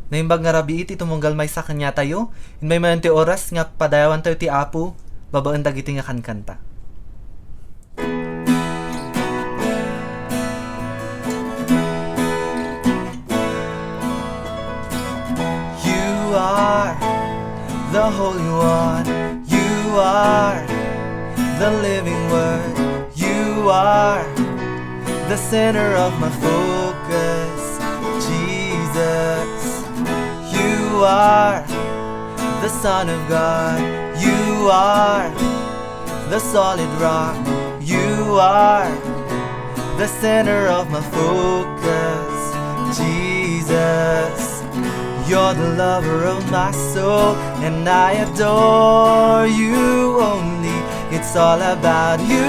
Naimbag nga rabi iti tumunggal may sa kanya tayo, in may man ti oras nga padayawan tayo ti Apo, babaan dagiti nga kankanta. You are the Holy One, you are the living Word, you are the center of my focus, Jesus. You are the Son of God, you are the solid rock, you are the center of my focus, Jesus. You're the lover of my soul, and I adore you only. It's all about you,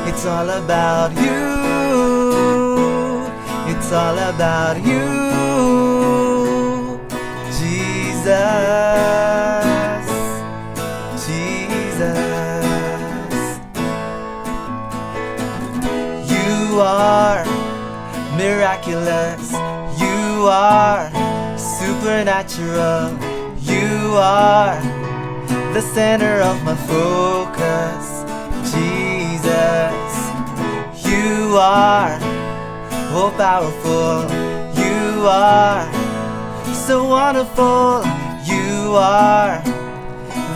it's all about you, it's all about you, Jesus, Jesus. You are miraculous, you are supernatural, you are the center of my focus, Jesus. You are oh powerful, you are so wonderful, you are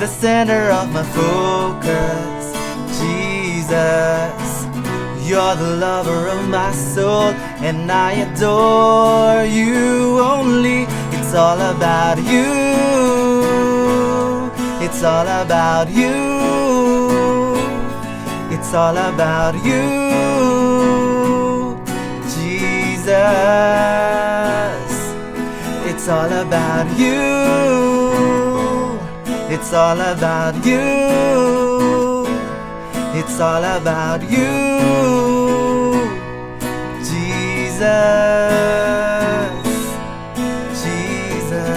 the center of my focus, Jesus. You're the lover of my soul, and I adore you only. It's all about you, it's all about you, it's all about you, Jesus. It's all about you, it's all about you, it's all about you, Jesus, Jesus,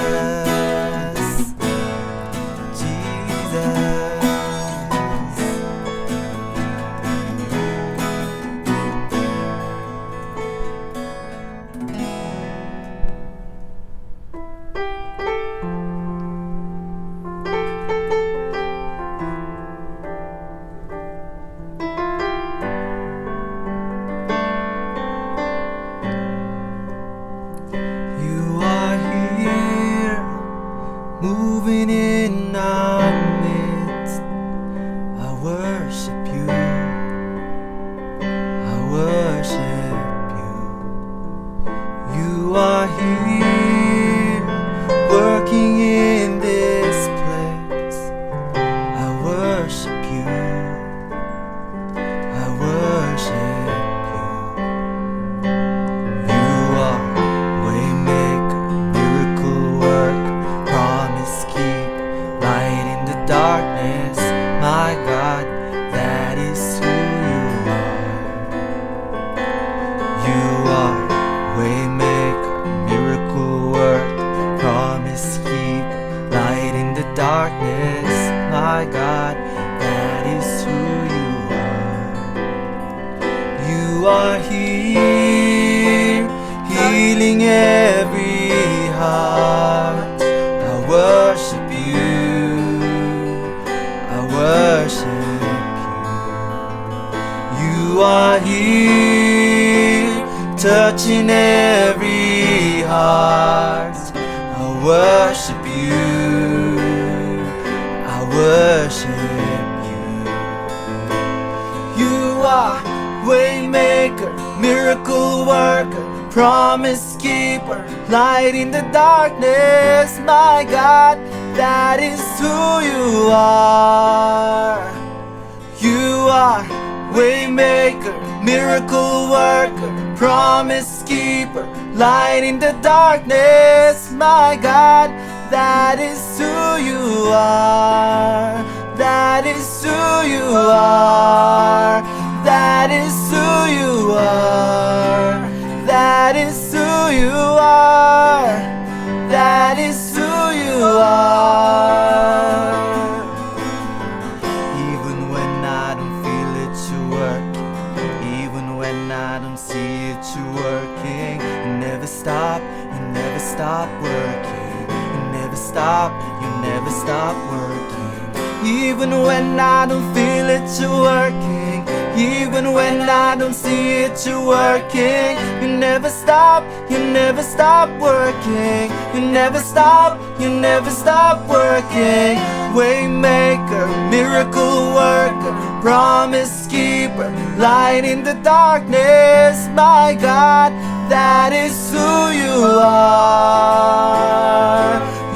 Jesus. Moving in our midst, I worship you, I worship you. You are here, working in this place. I worship you, I worship you. You are waymaker, miracle worker, promise keep, light in the darkness, my God, that is who you are. You are waymaker, miracle work, promise keep, light in the darkness, my God, that is who you are. You are here, healing every heart. I worship you, I worship you. You are here, touching every heart. I worship you, I worship you. You are waymaker, miracle worker, promise keeper, light in the darkness, my God, that is who you are. You are waymaker, miracle worker, promise keeper, light in the darkness, my God, that is who you are. That is who you are. That is who you are. That is who you are. That is who you are. Even when I don't feel it, you're working. Even when I don't see it, you're working. And never stop, you never stop working. You never stop, you never stop working. Even when I don't feel it, you're working. Even when I don't see it, you're working. You never stop, you never stop working. You never stop, you never stop working. Waymaker, miracle worker, promise keeper, light in the darkness. My God, that is who you are.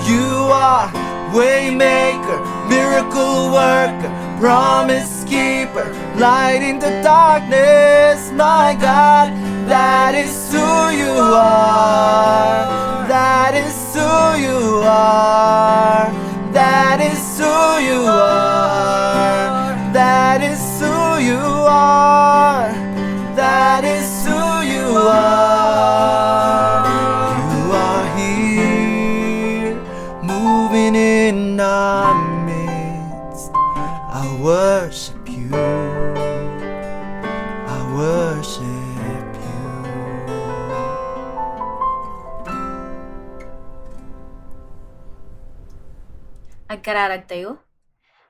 You are waymaker, miracle worker, promise keeper, light in the darkness. My God, that is who you are. That is who you are. That is who you are. That is who you are. That is who you are. You are here, moving in our midst. I worship you. I worship you. Agkararag tayo.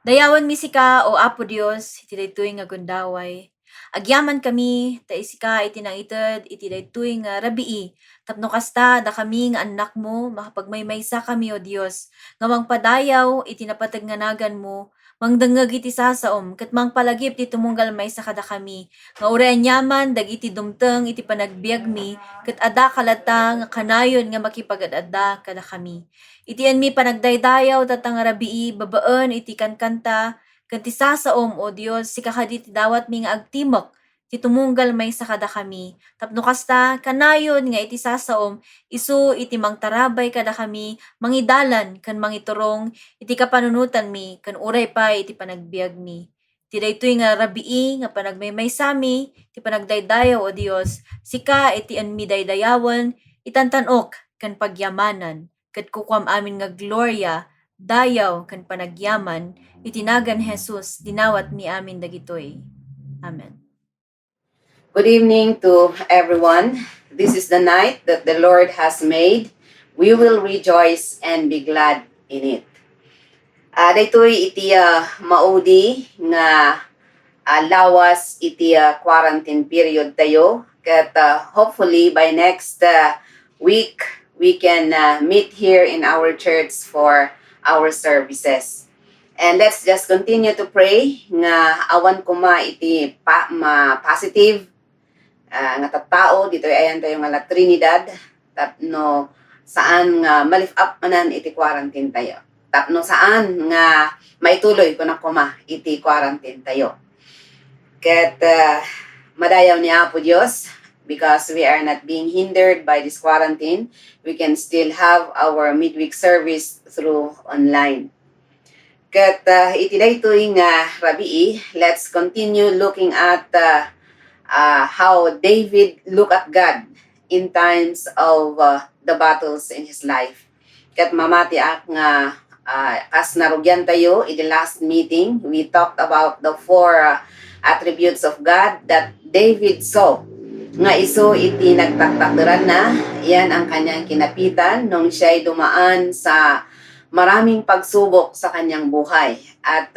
Dayawan mi sika o Apo Dios iti daytoy nga gundaway. Agyaman kami ta isika iti naited iti daytoy nga rabii. Tapno kasta da kami nga anak mo makapagmaymaysa kami o Dios. Nga mangpadayaw iti napatag nga nagan mo. Mangdengeg iti sasaom ket mangpalagip ti tumunggal maysa kada kami. Nga urayan yaman dagiti dumteng iti panagbiag mi ket adda kalata nga kanayon nga makipag-adda kada kami. Itian mi panagdaydayaw tatang rabii babaan iti kankanta kanti sasaom o Dios si kakaditi dawat mi nga agtimok ti tumunggal may sakada kami. Tapno kasta kanayon nga iti sasaom isu iti mangtarabay kada kami mangidalan kan mangiturong iti kapanunutan mi kan uray pa iti panagbiag mi. Ti daytoy nga rabii nga panagmaymaysami ti panagdaydayaw o Dios sika iti anmi daydayawan itantanok kan pagyamanan ket kukwam amin nga gloria, dayaw kan panagyaman, itinagan Jesus, dinawat mi amin dagitoy. Amen. Good evening to everyone. This is the night that the Lord has made. We will rejoice and be glad in it. Daytoy iti maudi nga lawas iti quarantine period tayo. Kat hopefully by next week, we can meet here in our church for our services. And let's just continue to pray nga awan kuma iti positive nga tattao dito ayan tayo nga la Trinidad tapno saan nga ma-lift up manan iti quarantine tayo. Tapno saan nga maituloy ko na kuma iti quarantine tayo. Ket madayaw ni Apo Dios because we are not being hindered by this quarantine. We can still have our midweek service through online. Ket iti daytoy nga rabii, let's continue looking at how David looked at God in times of the battles in his life. Ket mamati ak nga as narugyan tayo in the last meeting, we talked about the 4 attributes of God that David saw. Nga iso iti nagtaktakderan na, yan ang kanyang kinapitan nung siya'y dumaan sa maraming pagsubok sa kanyang buhay. At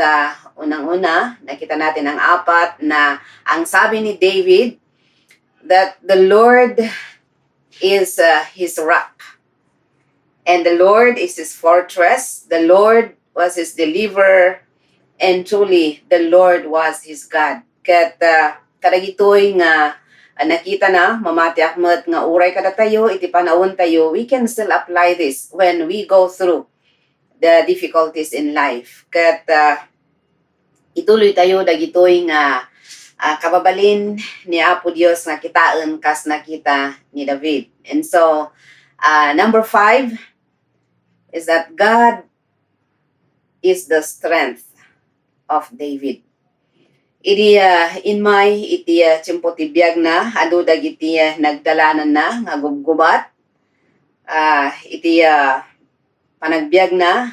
unang-una, nakita natin ang 4 na ang sabi ni David, that the Lord is his rock. And the Lord is his fortress. The Lord was his deliverer. And truly, the Lord was his God. Kat kadagitoy nga nakita na, mamati akmat nga uray kada tayo, iti panahon tayo, we can still apply this when we go through the difficulties in life. Kat ituloy tayo dagitoy nga kababalin ni Apo Dios nga kitaan kas nakita ni David. And so, number 5 is that God is the strength of David. Iti inmay iti tiyempo ti biag na adu dagiti nagdalanan na nga gubgubat iti panagbiag na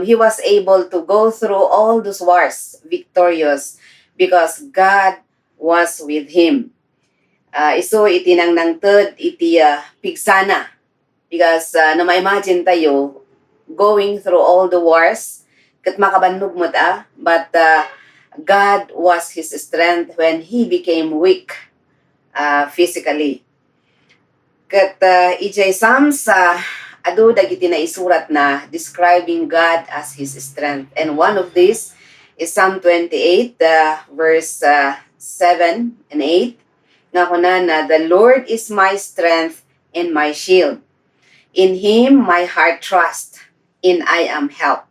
he was able to go through all those wars victorious because God was with him. Iso iti nang nangted iti pigsana. Because na ma-imagine tayo going through all the wars kat makabannog mo ta, but God was his strength when he became weak physically. Kat ijay Psalms adu dagiti na isurat na describing God as his strength. And one of these is Psalm 28 verse 7 and 8. Nga kuna na, the Lord is my strength and my shield. In him my heart trusts, and I am helped.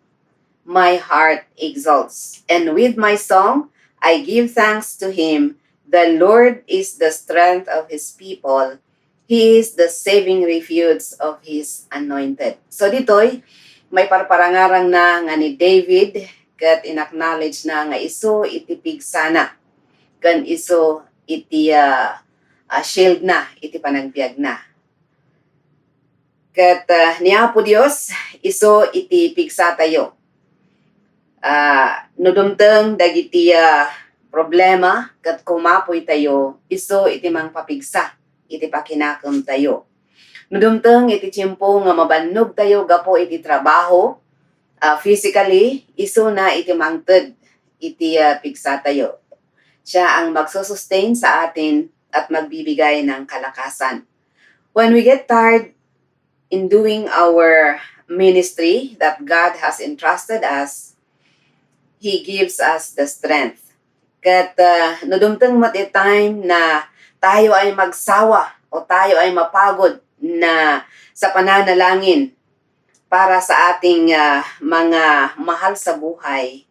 My heart exalts, and with my song I give thanks to him. The Lord is the strength of his people. He is the saving refuge of his anointed. So ditoy, may parparangarang na nga ni David, kat inacknowledge na nga iso iti pigsana, kan iso iti shield na, iti panagbiag na. Kat niya po Diyos, iso iti pigsa tayo. Nudumteng dagiti problema, kat kumapoy tayo, iso iti mang papigsa, iti pakinakam tayo. Nudumteng iti tiyempo nga mabannog tayo, gapo iti trabaho, physically, iso na iti mangted, iti pigsa tayo. Siya ang magsusustain sa atin at magbibigay ng kalakasan. When we get tired in doing our ministry that God has entrusted us, he gives us the strength. Kat nudumteng mat a time na tayo ay magsawa o tayo ay mapagod na sa pananalangin para sa ating mga mahal sa buhay,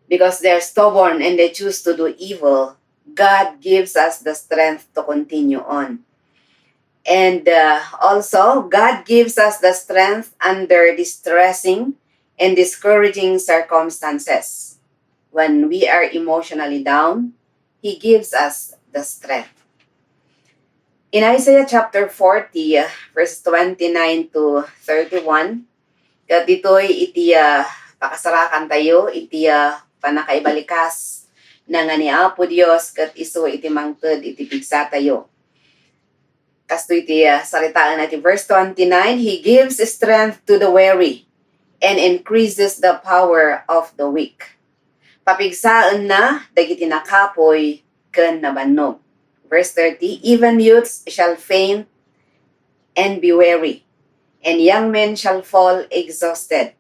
because they're stubborn and they choose to do evil, God gives us the strength to continue on. And also, God gives us the strength under distressing and discouraging circumstances. When we are emotionally down, he gives us the strength. In Isaiah chapter 40, verse 29 to 31, kat dito'y iti pakasarakan tayo, iti panakaibalikas na nga ni Apo Dios, kat iso iti mangted, iti pigsa tayo. Kasto iti saritaan natin, verse 29, he gives strength to the weary and increases the power of the weak. Papigsaan na, dagiti nakapoy, ken nabannog. Verse 30, even youths shall faint and be weary, and young men shall fall exhausted.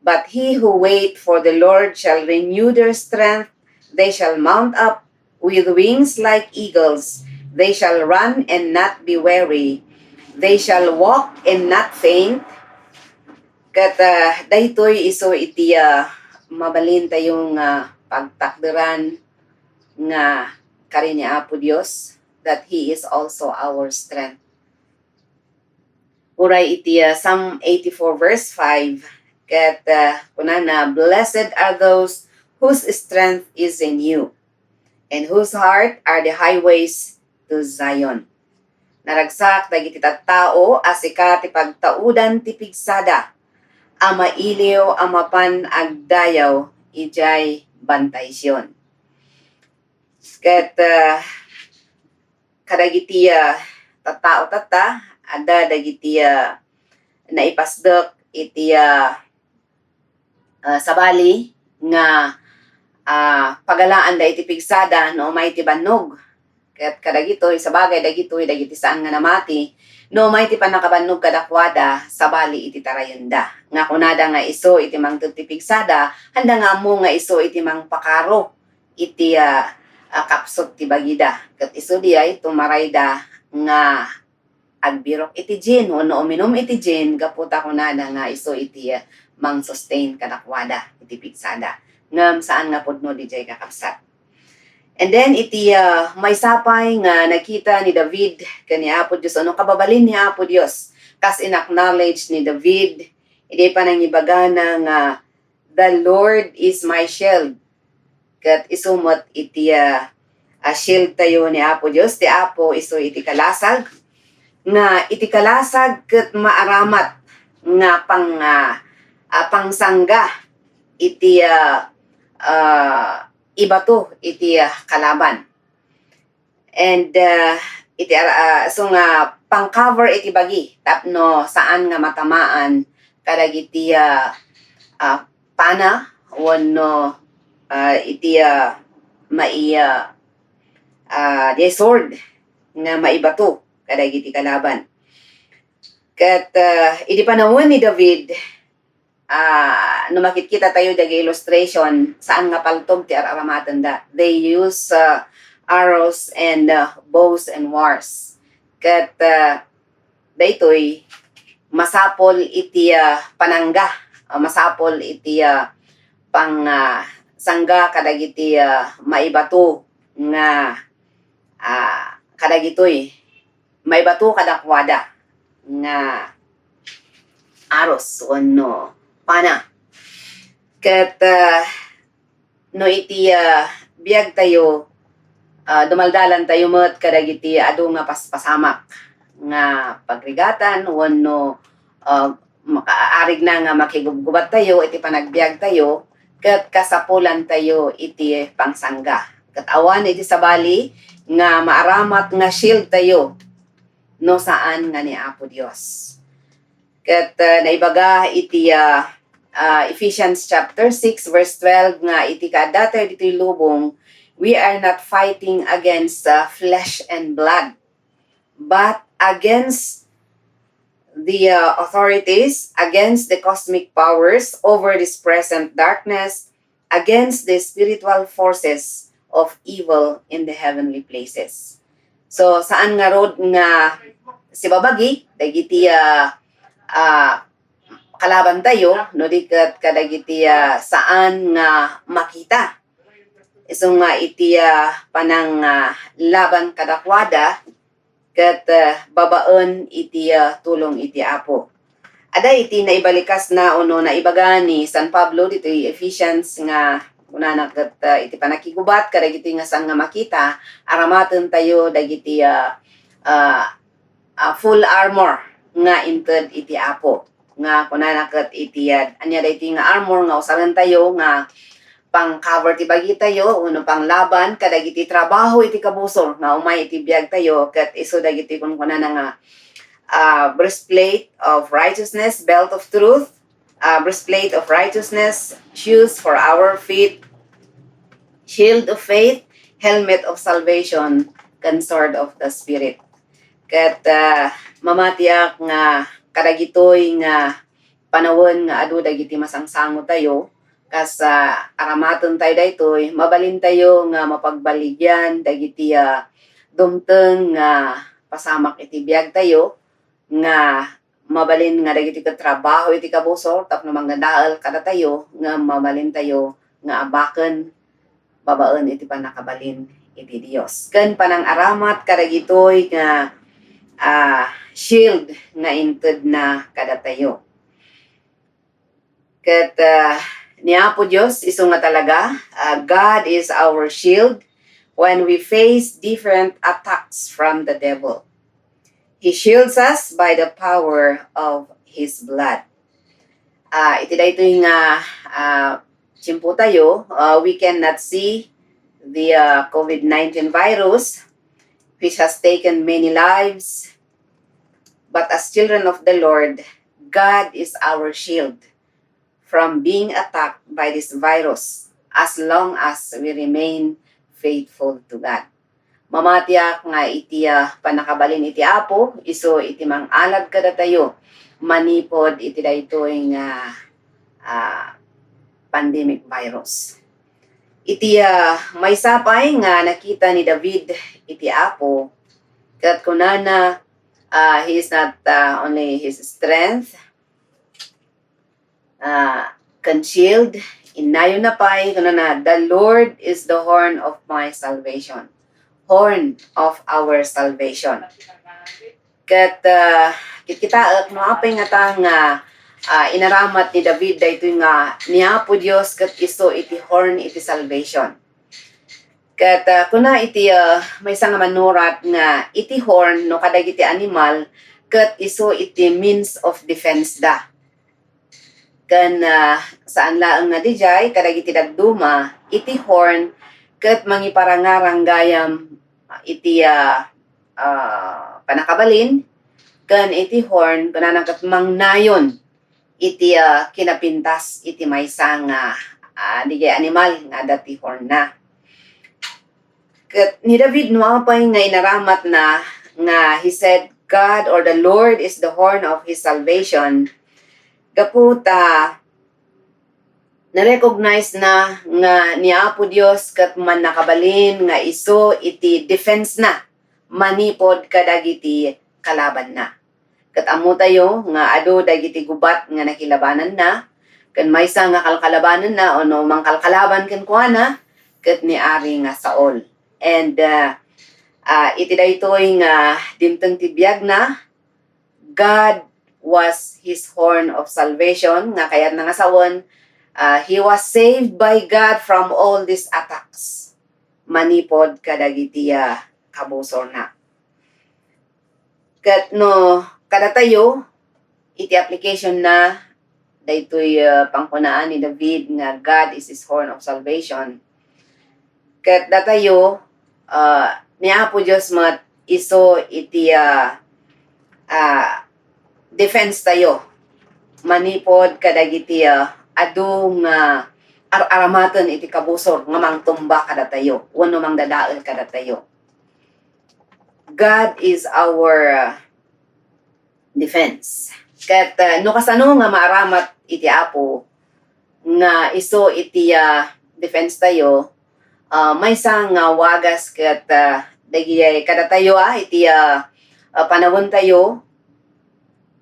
But he who wait for the Lord shall renew their strength. They shall mount up with wings like eagles. They shall run and not be weary. They shall walk and not faint. Kat daytoy iso iti mabalin tayong pagtakderan nga kari ni Apo Dios, that he is also our strength. Uray iti Psalm 84 verse 5, kat kunana, blessed are those whose strength is in you, and whose heart are the highways to Zion. Naragsak dagiti tattao asika ti pagtaudan ti pigsada, ama iliw amapan agdayaw ijay bantay Sion. Ket kadagiti tattao tata ada dagiti naipasdek iti sabali nga pagalaan da iti pigsada no may ti bannog. Ket kadagitoy sabagay dagiti saan nga namati no may ti panakabannog kadakwada sabali iti tarayenda. Nga kunada nga iso iti mangted ti pigsada, handa nga mo nga iso iti mangpakaro iti kapsot ti bagida. Ket iso diay tumarayda nga agbirok iti gin no uminom iti gin gaputa kunada nga iso iti mang sustain kadakwada iti pigsada. Ngem saan nga pudno dijay kakapsat. And then iti may sapay nga nakita ni David kani Apo Dios, ano kababalin ni Apo Dios, kas inacknowledge ni David iti panangibagana nga the Lord is my shield. Kat isumot iti shield tayo ni Apo Dios, ti Apo iso iti kalasag nga iti kalasag ket maaramat nga pangsangga iti ibato iti kalaban. And so nga pang-cover iti bagi tapno saan nga matamaan kadagiti pana wenno iti di sword nga maibato kadagiti kalaban. Ket iti panahon ni David no makikita tayo dagi illustration saan nga paltog ti aramatan da. They use arrows and bows and wars. Ket daytoy masapol iti panangga, masapol iti pang sangga kadagiti maibato nga kadagitoy maibato kadakwada nga aros wenno pana. Ket no iti biag tayo dumaldalan tayo met kadagiti adu nga paspasamak nga pagrigatan wenno makaarig na nga makigubgubat tayo iti panagbiag tayo ket kasapulan tayo iti pangsangga. Ket awan iti sabali nga maaramat nga shield tayo no saan nga ni Apo Dios. Ket naibaga iti Ephesians chapter 6 verse 12 nga iti kada tayo dito'y lubong, we are not fighting against flesh and blood, but against the authorities, against the cosmic powers over this present darkness, against the spiritual forces of evil in the heavenly places. So saan nga road nga si babagi dagiti kalaban tayo no diket kadagiti saan nga makita iso nga iti panang laban kadakwada ket babaen iti tulong iti Apo. Ada iti naibalikas na uno na ibaga ni San Pablo dito Ephesians nga unana ket iti panakigubat kadagiti nga saan nga makita aramaten tayo dagiti full armor nga inted iti Apo nga kunana ket iti anya dayti nga armor nga usalan tayo nga pang cover ti bagi tayo uno pang laban kadagiti trabaho iti kabusor nga umay iti biag tayo ket isu dagiti kun kunana nga breastplate of righteousness, belt of truth, breastplate of righteousness, shoes for our feet, shield of faith, helmet of salvation, and sword of the spirit. Ket mamatiak nga kadagitoy nga panawon nga adu dagiti masangsango tayo kas aramaton tayo daytoy mabalin tayo nga mapagbaligyan dagiti dumteng nga pasamak iti biag tayo nga mabalin nga dagiti ket trabaho iti kabusor tapno mangadaal kada tayo nga mabalin tayo nga abaken babaen iti panakabalin iti Dios. Ken panang aramat kadagitoy nga shield nga inted na kada tayo. Ket ni Apo Dios isu nga talaga God is our shield when we face different attacks from the devil. He shields us by the power of His blood. Iti daytoy nga tiyempo tayo, we cannot see the COVID-19 virus which has taken many lives. But as children of the Lord, God is our shield from being attacked by this virus as long as we remain faithful to God. Mamatiak nga iti panakabalin iti Apo, iso iti mangalad kada tayo, manipod iti daytoy nga pandemic virus. Iti may sapay nga nakita ni David iti Apo, kat kunana he is not only his strength, concealed, inayon na pa'y kunana, the Lord is the horn of my salvation. Horn of our salvation. Kat kita maapay nga ta nga inaramat ni David daytoy nga niya po Dios kat iso iti horn iti salvation. Kat kuna iti may nga manurat nga iti horn no kadagiti animal kat iso iti means of defense da. Kan saan laeng nga dijay kadagiti dagduma iti horn ket mangiparangarang gayam iti panakabalin kan iti horn kananagat mangnayon iti kinapintas iti maysa nga digay animal nga dati horn na. Ket ni David no apay nga inaramat na nga he said God or the Lord is the horn of his salvation. Kaputa na-recognize na nga ni Apo Dios kat man nakabalin nga iso iti defense na manipod kadagiti kalaban na. Kat amo tayo nga ado dagiti gubat nga nakilabanan na kan maysa nga kalkalabanan na o no mangkalkalaban ken kuana ket ni ari nga Saul. And iti daytoy nga dimteng tibiyag na God was his horn of salvation nga kayat nga sawon he was saved by God from all these attacks manipod kadagiti kabusor na. Ket no kada tayo iti application na daytoy pangkunaan ni David nga God is his horn of salvation. Ket datayo ni Apo Dios mat iso iti defense tayo manipod kadagiti adung aramaten iti kabusor nga mangtumba kada tayo wenno mangdadael kada tayo. God is our defense. Ket no kasano nga maaramat iti Apo nga iso iti defense tayo maysa nga wagas ket dagiti kada tayo iti panahon tayo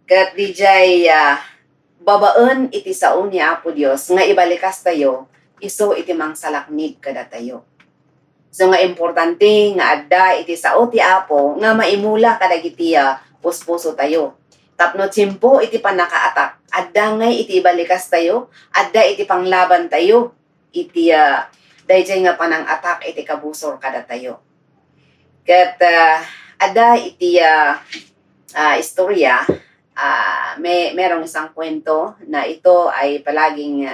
ket dijay babaen iti sao ni Apo Dios nga ibalikas tayo iso iti mangsalaknig kada tayo. So nga importante nga adda iti sao ti Apo nga maimula kadagiti puspuso tayo. Tapno tiyempo iti panakaatak adda ngay iti ibalikas tayo, adda iti panglaban tayo iti dayjay nga panang atak iti kabusor kada tayo. Ket adda iti istorya merong isang kwento na ito ay palaging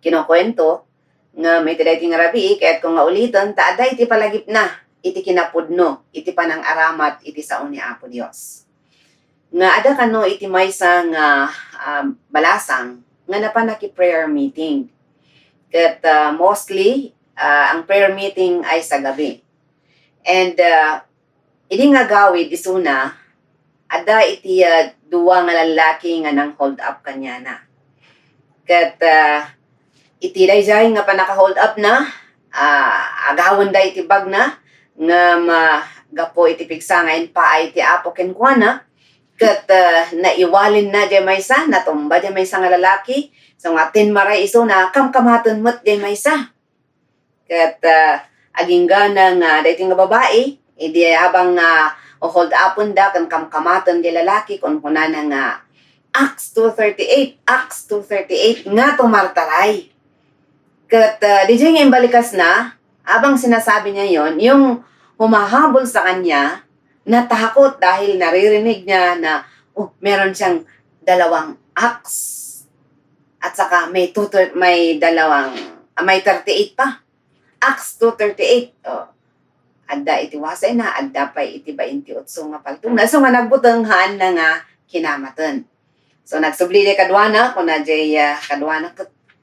kinukwento nga may tidayting rabi ket kung nga uliton ta adda iti palagip na iti kinapudno iti panang aramat iti sao ni Apo Dios. Nga ada kano iti maysa nga balasang nga napanaki prayer meeting. Ket mostly ang prayer meeting ay sa gabi. And ini nga gawid isuna ada iti duwa nga lalaki nga nang hold up kanya na. Ket iti dayjay nga panaka-hold up na agawon da iti bag na nga magapo iti pigsangain pa ay iti Apo ken kuana. Ket naiwalin na di maysa natumba di maysa nga lalaki. So nga tinmaray iso na kamkamaton met di maysa. Ket aginggana nga dayti nga babae idi habang o hold upon da kan kamkamaton di lalaki kun kunana nga Acts 2:38 nga tumartaray. Ket DJ nga imbalikas na habang sinasabi niya yon yung humahabol sa kanya natakot dahil naririnig niya na meron siyang dalawang axe at saka may 38 pa. Acts 2:38. Adda iti wasay na, adda pa iti 28 nga paltung na. So nga nagbutenghan na nga kinamaten. So nagsubli di kadwana, kung na jay kadwana,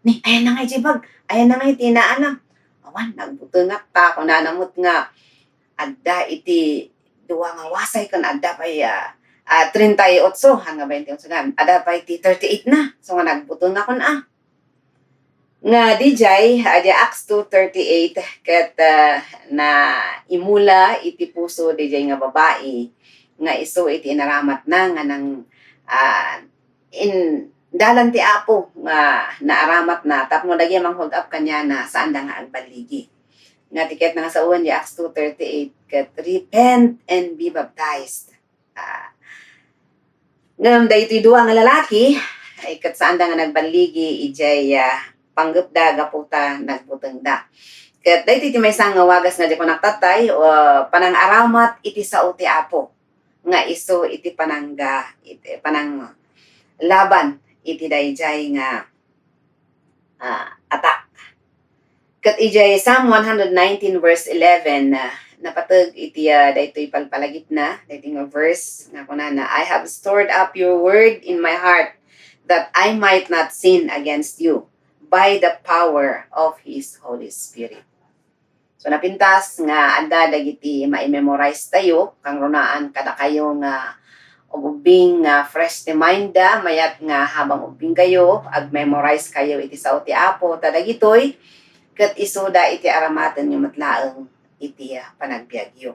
ni, ayan na nga jibag, ayan na nga iti inaanam. Awan, nagbutengak ta, kung nanamot nga, adda iti duwa nga wasay kan adda pa 38 hanga 28 nga, adda pa iti 38 na. So nga nagbutengak kon nga DJ adi Acts 2:38 ket na imula iti puso DJ nga babae nga iso iti inaramat na nga nang in dalan ti Apo nga naaramat na tapno dagiti mang hold up kanya na saan da nga agbaligi nga tiket nga sa uwan di Acts 2:38 ket repent and be baptized. Ngam daytoy duwa nga lalaki ay ket saan da nga nagbaligi ijay panggap da gaputa nagbuteng da. Ket daytoy ti maysa nga wagas nga di ko naktatay panang aramat iti sao ti Apo nga iso iti panangga iti panang laban iti dayjay nga atak. Ket ijay Psalm 119 verse 11 napatag iti daytoy palpalagip na daytoy nga verse nga kunana, I have stored up your word in my heart that I might not sin against you by the power of His Holy Spirit. So napintas nga adda dagiti ma-memorize tayo kang runaan kada kayo nga ubing fresh reminder mayat nga habang ubing kayo ag memorize kayo iti sao ti Apo tadagitoy ket isuda iti aramatan yung matlaeng iti panagbiagyo.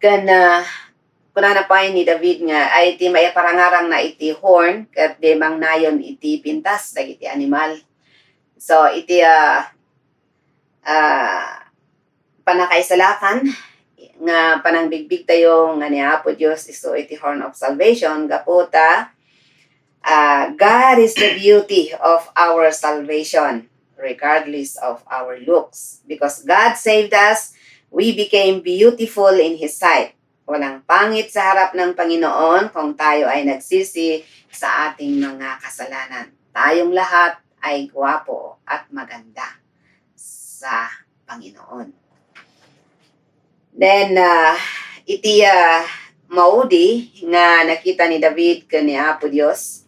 Kana kunana pa ni David nga ay iti maiparangarang na iti horn ket demang nayon iti pintas dagiti animal. So iti panakaisalakan nga panangbigbig tayo nga ni Apo Dios iso iti horn of salvation gaputa God is the beauty of our salvation regardless of our looks. Because God saved us, we became beautiful in His sight. Walang pangit sa harap ng Panginoon kung tayo ay nagsisi sa ating mga kasalanan. Tayong lahat ay gwapo at maganda sa Panginoon. Then, iti maudi nga nakita ni David ka ni Apo Dios,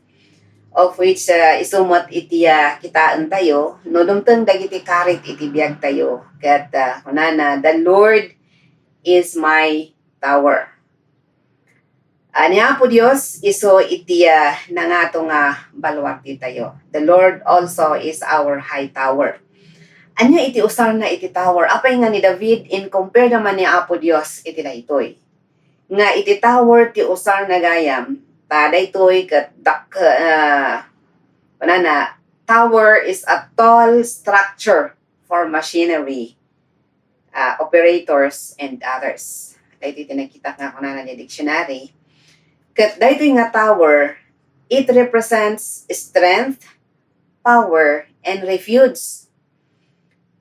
of which isumot iti kitaan tayo, no dumteng dagiti karit iti biag tayo. Kat kunana, the Lord is my tower. Ni Apo Dios iso iti nangato nga balwak ti tayo. The Lord also is our high tower. Anya iti usar na iti tower. Apay nga ni David in compare naman ni Apo Dios iti daytoy. Nga iti tower ti usar na gayam daytoy ket panana tower is a tall structure for machinery, operators and others. Daytoy tinakita nga kunana ni dictionary. Ket daytoy nga tower, it represents strength, power and refuge.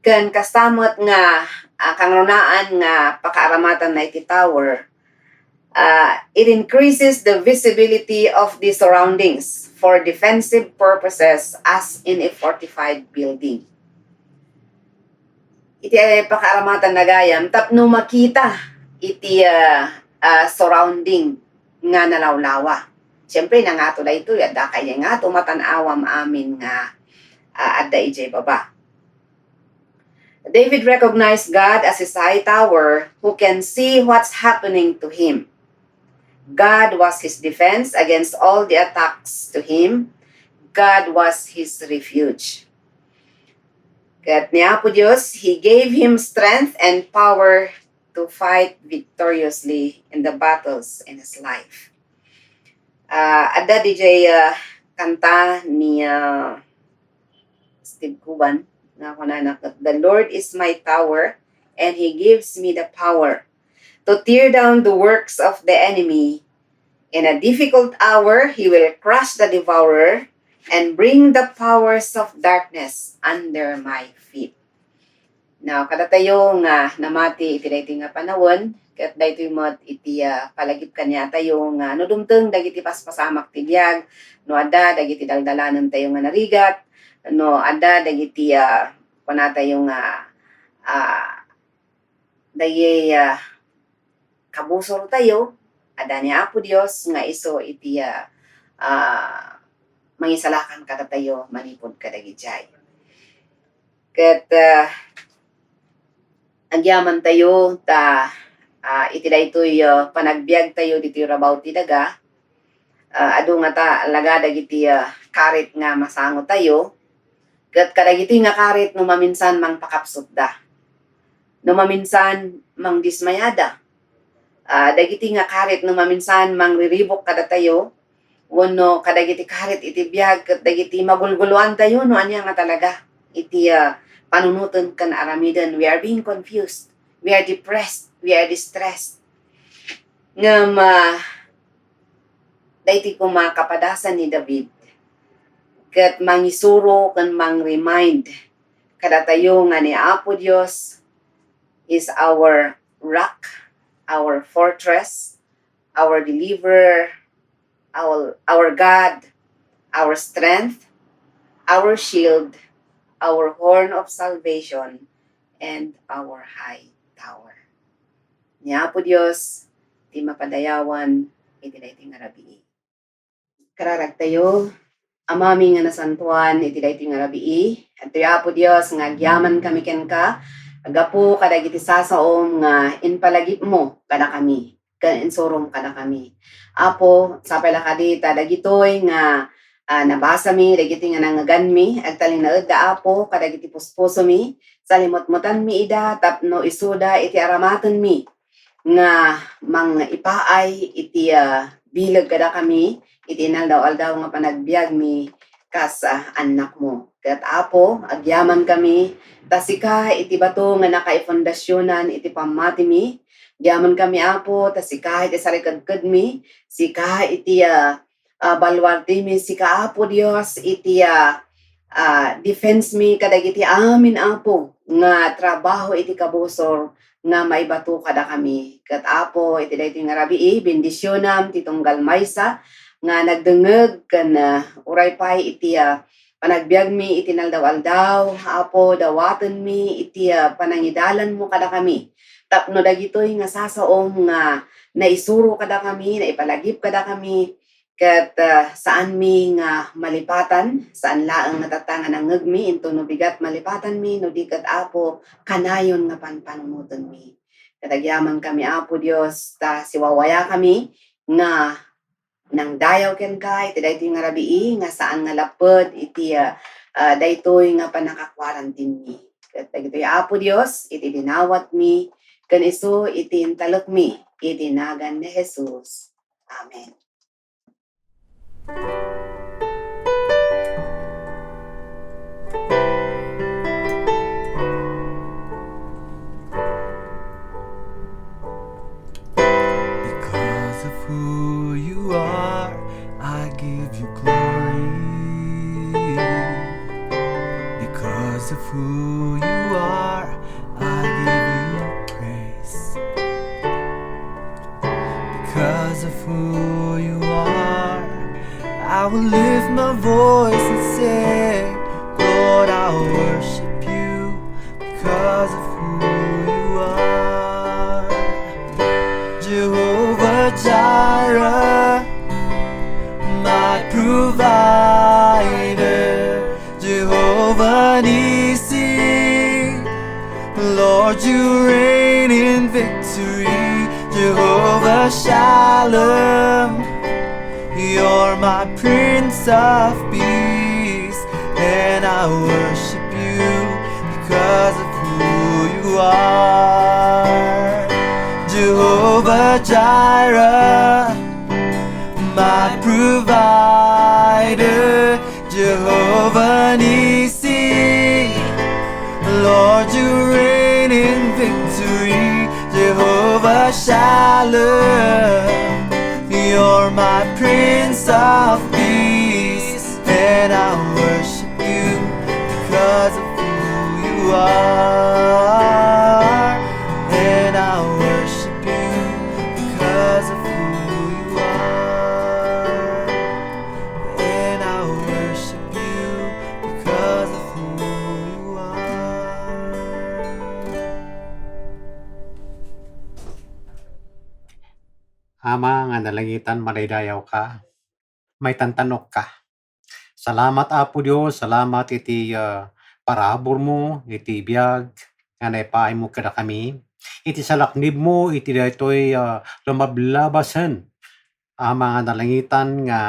Ken kastamot nga kangrunaan nga pakaaramatan na iti tower, it increases the visibility of the surroundings for defensive purposes as in a fortified building. Iti pakaaramatan na gayam, tapno makita iti surrounding nga nalawlawa. Siyempre, nangato da ito, yada kaya nga tumatanawam amin nga adda ijay baba. David recognized God as his high tower who can see what's happening to him. God was his defense against all the attacks to him. God was his refuge. Kat ni Apo Dios, He gave him strength and power to fight victoriously in the battles in his life. Ada DJ kanta ni Steve Cuban na kunana, the Lord is my tower and He gives me the power to tear down the works of the enemy. In a difficult hour, He will crush the devourer and bring the powers of darkness under my feet. Now, kada tayo nga namati iti daytoy nga panahon, ket daytoy met iti palagip kanya tayo nga no dumteng dagiti paspasamak ti biag, no adda dagiti daldalanen tayo nga narigat, no adda dagiti tayo nga dayay kabusor tayo, ada ni Apo Dios nga iso iti mangisalakan kada tayo manipod kadagijay. Ket agyaman tayo ta iti daytoy panagbiag tayo diti rabaw ti daga, adu nga ta alaga dagiti karit nga masango tayo, ket kadagiti nga karit no maminsan mang pakapsot da, no maminsan mang dismayada. Dagiti nga karit no maminsan mangriribok kada tayo, wenno kadagiti karit iti biag ket dagiti magulguluan tayo no anya nga talaga iti panunutan kan aramidan. We are being confused, we are depressed, we are distressed. Ngam dayti ko makapadasan ni David ket mangisuro ken mang-remind kada tayo nga ni Apo Dios is our rock, our fortress, our deliverer, our God, our strength, our shield, our horn of salvation, and our high tower. Niya po Diyos, ti mapadayawan, iti dayti nga rabii. Kararag tayo, amami nga nasantuan, iti dayti nga rabii. At tiya po Diyos, nga agyaman kami ken ka, agapo kadagiti sasaom nga inpalagip mo kada kami, kan insurom kada kami. Apo, sa palakadita, dagitoy nga nabasa mi, dagiti nga nangagan mi, agtalin na da apo, kadagiti puspuso mi, salimot-mutan mi ida, tapno isuda, iti aramaton mi, nga mga ipaay, iti bilag kada kami, iti inaldaw-aldaw nga panagbiag mi, kas anak mo. Kat apo, agyaman kami, tasika iti bato nga nakaifondasyonan, iti pamati mi, agyaman kami apo, tasika iti sarikadkad mi, sika iti balwarte mi, sika apo Dios, iti defense mi kadagiti amin apo, nga trabaho iti kabusor, nga maibato kada kami. Kat apo, iti dayti nga rabii, bendisyonam, titunggal maysa, nga nagdengeg, kan uray pay iti panagbiag mi, iti naldaw-aldaw, apo, dawaten mi, iti panangidalan mo kada kami. Tapno dagitoy nga sasaom nga naisuro kada kami, naipalagip kada kami, kat saan mi nga malipatan, saan laang natatangan ang ngagmi, into no bigat malipatan mi, no di kat apo, kanayon nga panpanunutan mi. Katagyaman kami apo Dios, ta siwawaya kami, nga nang dayaw ken ka, iti daytoy nga rabii, nga saan nga lapod, iti daytoy nga panakakwarantin mi. Kat dagitoy apo Dios, iti dinawat mi, kan iso iti intalok mi, iti nagan ni Jesus. Amen. Because of who you are, I give you glory. Because of who you are, I give you praise. Because of who you are, I will lift my voice and say, Lord, I'll worship you because of who you are. Jehovah Jireh, my provider. Jehovah Nissi, Lord, you reign in victory. Jehovah Shalom, you're my Prince of Peace, and I worship you because of who you are. Jehovah Jireh, my provider. Jehovah Nissi, Lord, you reign in victory. Jehovah Shalom, you're my Prince of Peace, and I worship you because of who you are. And I worship you because of who you are. And I worship you because of who you are. Ama nga nalangitan, madaydayaw ka, may tantanok ka. Salamat Apo Dios, salamat iti parabor mo, iti biyag, nga naipaay mo kada kami. Iti salaknib mo, iti daytoy lumablabasan. Ama nga nalangitan nga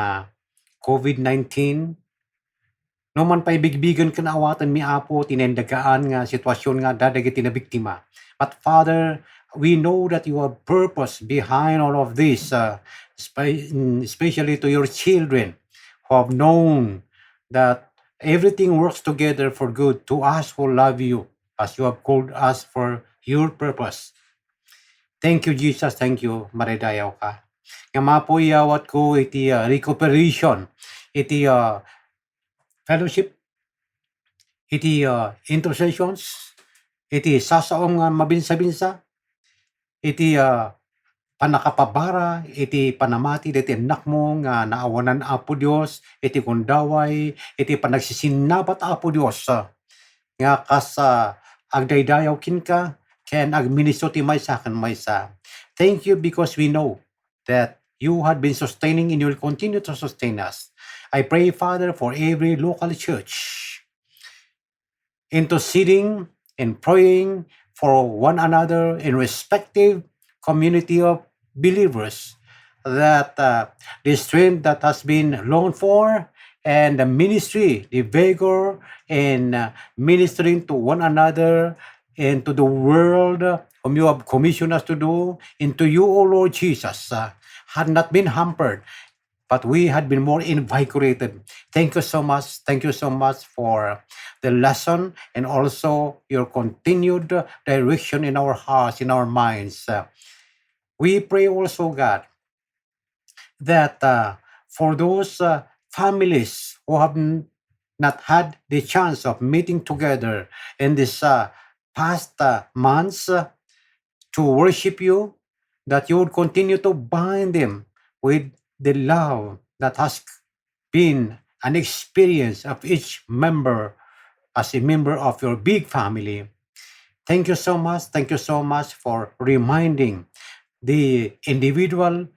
COVID-19, no man pa'y bigbigan ka na awatan mi Apo, tinendagaan nga sitwasyon nga dadagiti na biktima. But Father, we know that you have purpose behind all of this, especially to your children who have known that everything works together for good to us who love you as you have called us for your purpose. Thank you, Jesus. Thank you, maridayaw ka. Nga mapoyawat ko iti recuperation, iti fellowship, iti intercessions, iti sasaong mabinsa-binsa, iti panakapabara, iti panamati, iti anak mo nga naawanan Apo Dios, iti kundaway, iti panagsisinabat Apo Dios, nga kas agdaydayaw kin ka, ken agministro ti maysa ken maysa. Thank you because we know that you had been sustaining and you will continue to sustain us. I pray, Father, for every local church, interceding and praying for one another in respective community of believers, that the strength that has been longed for and the ministry, the vigor in ministering to one another and to the world whom you have commissioned us to do, into you, O Lord Jesus, had not been hampered, but we had been more invigorated. Thank you so much. Thank you so much for the lesson and also your continued direction in our hearts, in our minds. We pray also, God, that for those families who have not had the chance of meeting together in this past months to worship you, that you would continue to bind them with the love that has been an experience of each member as a member of your big family. Thank you so much. Thank you so much for reminding the individual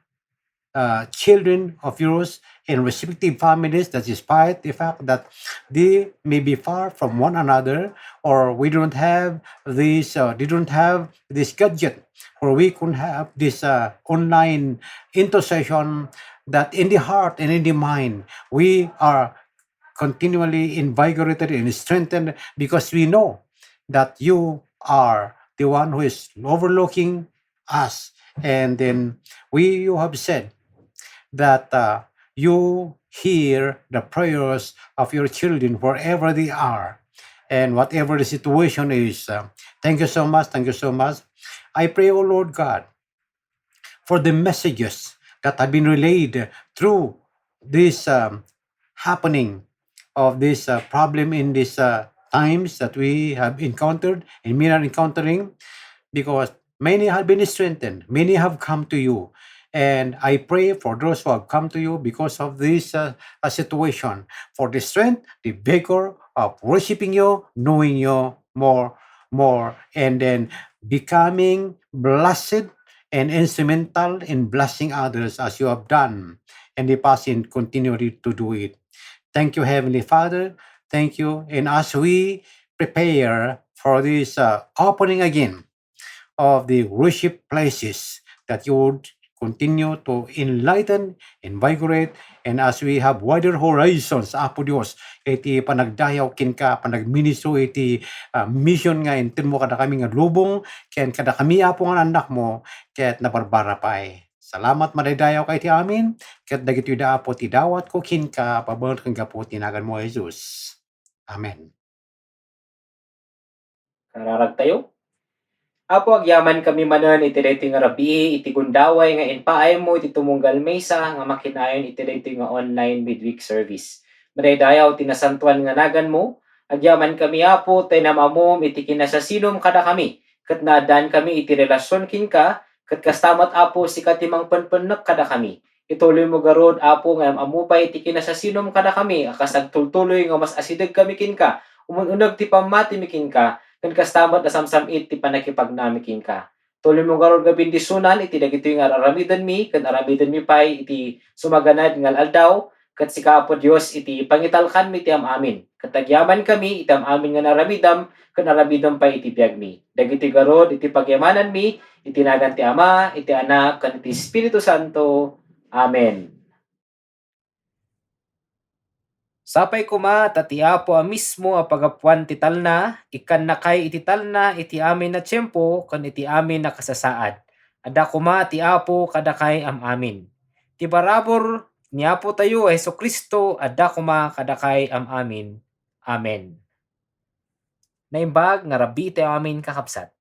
children of yours in respective families, that despite the fact that they may be far from one another, or we don't have this, they don't have this gadget where we can have this online intercession, that in the heart and in the mind we are continually invigorated and strengthened, because we know that you are the one who is overlooking us. And then you have said that you hear the prayers of your children wherever they are and whatever the situation is. Thank you so much. Thank you so much. I pray, O Lord God, for the messages that have been relayed through this happening of this problem in these times that we have encountered and we are encountering, because many have been strengthened, many have come to you. And I pray for those who have come to you because of this situation, for the strength, the vigor of worshiping you, knowing you more, and then becoming blessed and instrumental in blessing others as you have done in the past and continue to do it. Thank you, Heavenly Father. Thank you. And as we prepare for this opening again of the worship places, that you would continue to enlighten, invigorate, and as we have wider horizons, Apo Dios, iti panagdayaw kin ka, panagministro iti mission nga intin mo kada kami nga lubong, ken kada kami apo nga anak mo, ket nabarbara pay. Salamat madaydayaw kay ti amin, ket dagiti da apo ti dawat ko kin ka, pabangot kang gapo tinagan mo Jesus. Amen. Kararag tayo. Apo agyaman kami manan iti daytoy nga rabii iti gundaway nga inpaay mo iti tumunggal maysa nga makinayon iti daytoy nga online midweek service. Madaydayaw tinasantuan nga nagan mo, agyaman kami apo tay namamom iti kinasasinom kada kami, ket naadaan kami iti relasyon kinka, ket kastamat apo si katimang penpennek kada kami. Ituloy mo garod apo nga amupay iti kinasasinom kada kami, akas agtultuloy nga mas asideg kami kinka, umununeg ti pamati mi kinka, ken kastamat na samsamit ti panakipagnamikin ka. Tuloy mo garod nga bendisunan iti dagitoy nga aramidan mi, ken aramidan mi pay iti sumaganad nga aldaw, ket si Kaapo Dios iti pangitalkan mi ti amin. Ket agyaman kami iti amin nga naramidam, ken naramidam pay iti biag mi. Dagitoy garod iti pagyamanan mi, iti nagan ti Ama, iti Anak, ken iti Espiritu Santo. Amen. Sapay kuma tati apo a mismo a pagapuan ti talna, ikan nakay iti talna iti amin na tiyempo kan iti amin na kasasaad. Ada kuma ti apo kadakay amin. Ti barabor ni apo tayo Hesus Kristo ada kuma kadakay amin. Amen. Naimbag nga rabi ti amin kakabsat.